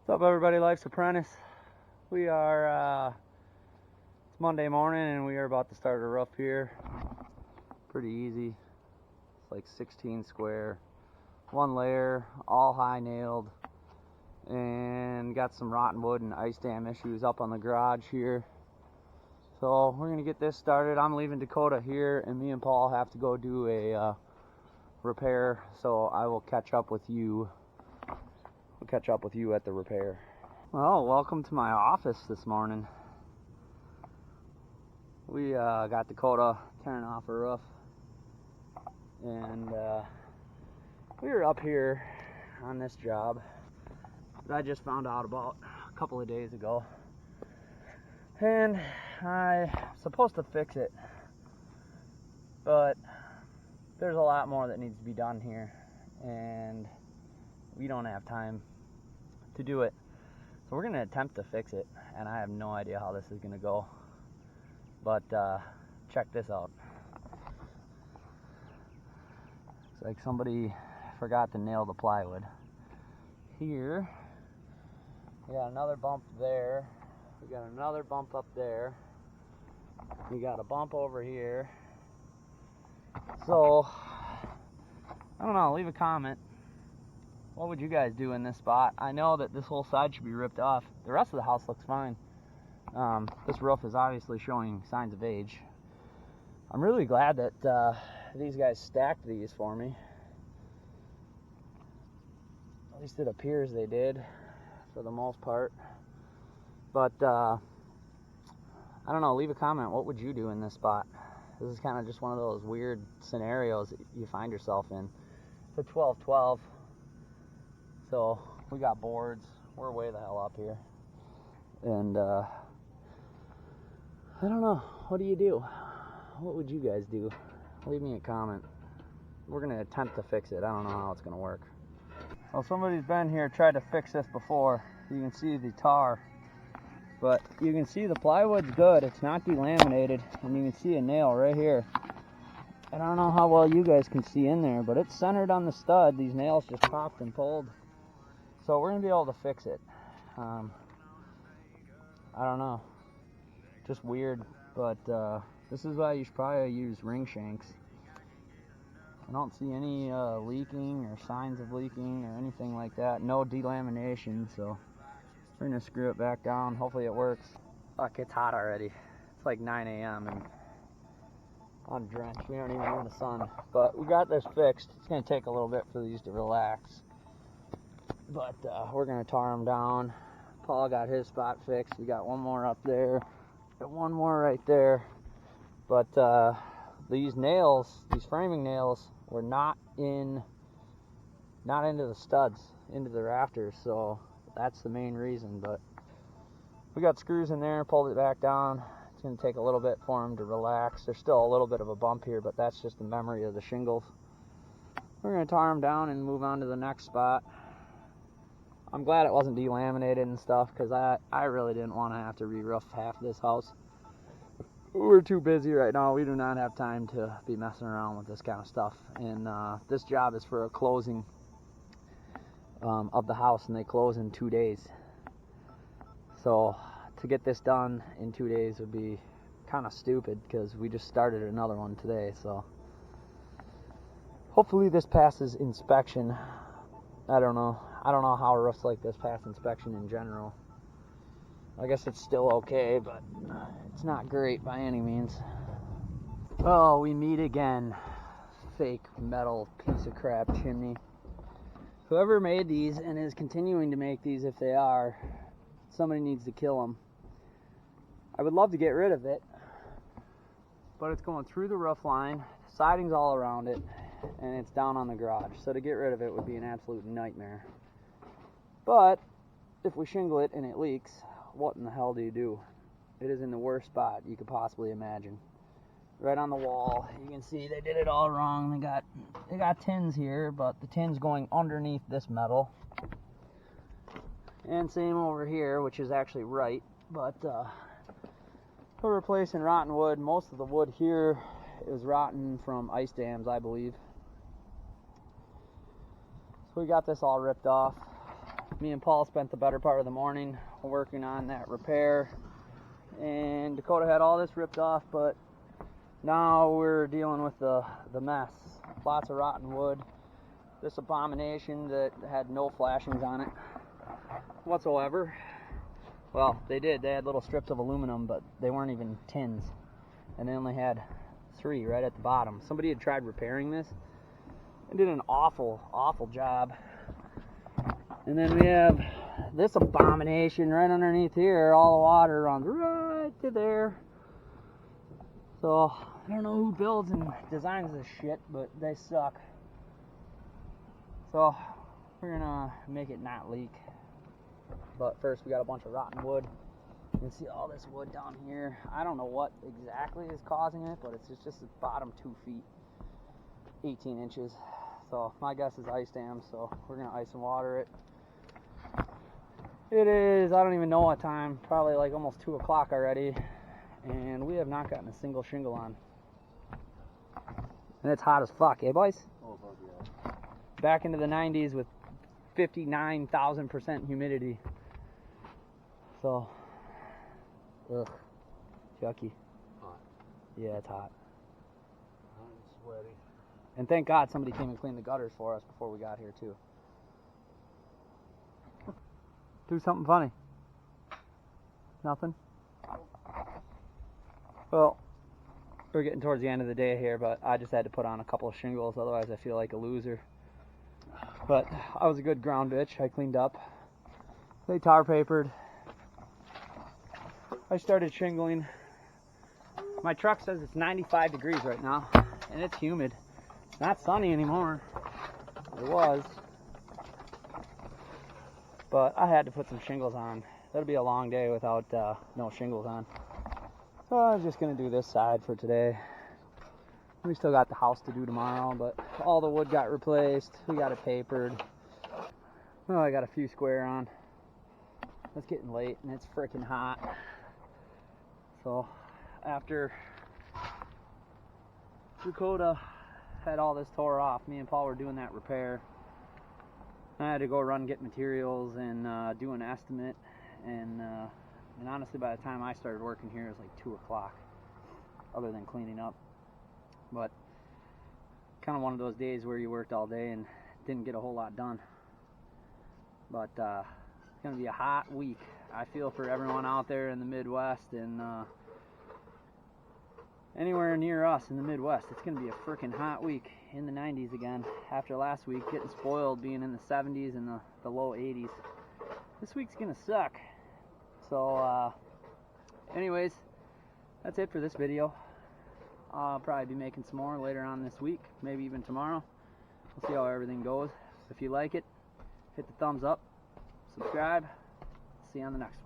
What's up, everybody? Life's Apprentice. We are it's Monday morning and we are about to start a roof here. Pretty easy. It's like 16 square, one layer, all high nailed, and got some rotten wood and ice dam issues up on the garage here. So we're gonna get this started. I'm leaving Dakota here and me and Paul have to go do a repair, so I will catch up with you. We'll catch up with you at the repair. Well, welcome to my office this morning. We got Dakota tearing off a roof, and we were up here on this job that I just found out about a couple of days ago, and I'm supposed to fix it, but there's a lot more that needs to be done here, and we don't have time to do it. So we're going to attempt to fix it, and I have no idea how this is going to go. But check this out. Looks like somebody forgot to nail the plywood. Here, we got another bump there. We got another bump up there. We got a bump over here. So, I don't know, leave a comment. What would you guys do in this spot? I know that this whole side should be ripped off. The rest of the house looks fine. This roof is obviously showing signs of age. I'm really glad that these guys stacked these for me. At least it appears they did, for the most part. But, I don't know, leave a comment. What would you do in this spot? This is kind of just one of those weird scenarios that you find yourself in. For 12-12. So we got boards. We're way the hell up here, and I don't know. What do you do? What would you guys do? Leave me a comment. We're gonna attempt to fix it. I don't know how it's gonna work. Well, somebody's been here, tried to fix this before. You can see the tar, but you can see the plywood's good. It's not delaminated, and you can see a nail right here. I don't know how well you guys can see in there, but it's centered on the stud. These nails just popped and pulled. So we're going to be able to fix it. I don't know. Just weird, but this is why you should probably use ring shanks. I don't see any leaking or signs of leaking or anything like that. No delamination, so we're going to screw it back down. Hopefully it works. Fuck, it's hot already. It's like 9 a.m. and I'm drenched. We aren't even in the sun. But we got this fixed. It's going to take a little bit for these to relax. But we're going to tar them down. Paul got his spot fixed. We got one more up there. Got one more right there. But these nails, these framing nails, were not into the studs, into the rafters. So that's the main reason. But we got screws in there, pulled it back down. It's going to take a little bit for them to relax. There's still a little bit of a bump here, but that's just the memory of the shingles. We're going to tar them down and move on to the next spot. I'm glad it wasn't delaminated and stuff, because I really didn't want to have to re-roof half this house. We're too busy right now. We do not have time to be messing around with this kind of stuff. And this job is for a closing of the house, and they close in 2 days. So to get this done in 2 days would be kind of stupid, because we just started another one today. So hopefully this passes inspection. I don't know how roofs like this pass inspection in general. I guess it's still okay, but it's not great by any means. Oh, we meet again. Fake metal piece of crap chimney. Whoever made these and is continuing to make these, if they are, somebody needs to kill them. I would love to get rid of it, but it's going through the roof line, siding's all around it, and it's down on the garage. So to get rid of it would be an absolute nightmare. But if we shingle it and it leaks, what in the hell do you do? It is in the worst spot you could possibly imagine. Right on the wall. You can see they did it all wrong. They got tins here, but the tin's going underneath this metal. And same over here, which is actually right. But we're replacing rotten wood. Most of the wood here is rotten from ice dams, I believe. So we got this all ripped off. me and Paul spent the better part of the morning working on that repair, and Dakota had all this ripped off, but now we're dealing with the mess. Lots of rotten wood. This abomination that had no flashings on it whatsoever. Well, they did. They had little strips of aluminum, but they weren't even tins. And they only had 3 right at the bottom. Somebody had tried repairing this and did an awful, awful job. And then we have this abomination right underneath here. All the water runs right to there. So, I don't know who builds and designs this shit, but they suck. So, we're gonna make it not leak. But first, we got a bunch of rotten wood. You can see all this wood down here. I don't know what exactly is causing it, but it's just the bottom 2 feet, 18 inches. So, my guess is ice dam, so we're gonna ice and water it. It is, I don't even know what time, probably like almost 2 o'clock already, and we have not gotten a single shingle on. And it's hot as fuck, eh boys? Oh, fuck yeah. Back into the 90s with 59,000% humidity. So, ugh, yucky. Hot. Yeah, it's hot. Hot and sweaty. And thank God somebody came and cleaned the gutters for us before we got here too. Do something funny. Nothing? Well, we're getting towards the end of the day here, but I just had to put on a couple of shingles, otherwise I feel like a loser. But I was a good ground bitch. I cleaned up. They tar papered. I started shingling. My truck says it's 95 degrees right now, and it's humid. It's not sunny anymore. It was. But I had to put some shingles on. That'll be a long day without no shingles on. So I was just going to do this side for today. We still got the house to do tomorrow, but all the wood got replaced. We got it papered. Oh, I got a few square on. It's getting late and it's freaking hot. So after Dakota had all this tore off, me and Paul were doing that repair. I had to go run, get materials, and do an estimate. And honestly, by the time I started working here, it was like 2 o'clock, other than cleaning up. But kind of one of those days where you worked all day and didn't get a whole lot done. But it's going to be a hot week. I feel for everyone out there in the Midwest and anywhere near us in the Midwest. It's going to be a freaking hot week in the 90s again. After last week, getting spoiled being in the 70s and the low 80s. This week's going to suck. So, anyways, that's it for this video. I'll probably be making some more later on this week, maybe even tomorrow. We'll see how everything goes. If you like it, hit the thumbs up, subscribe. See you on the next one.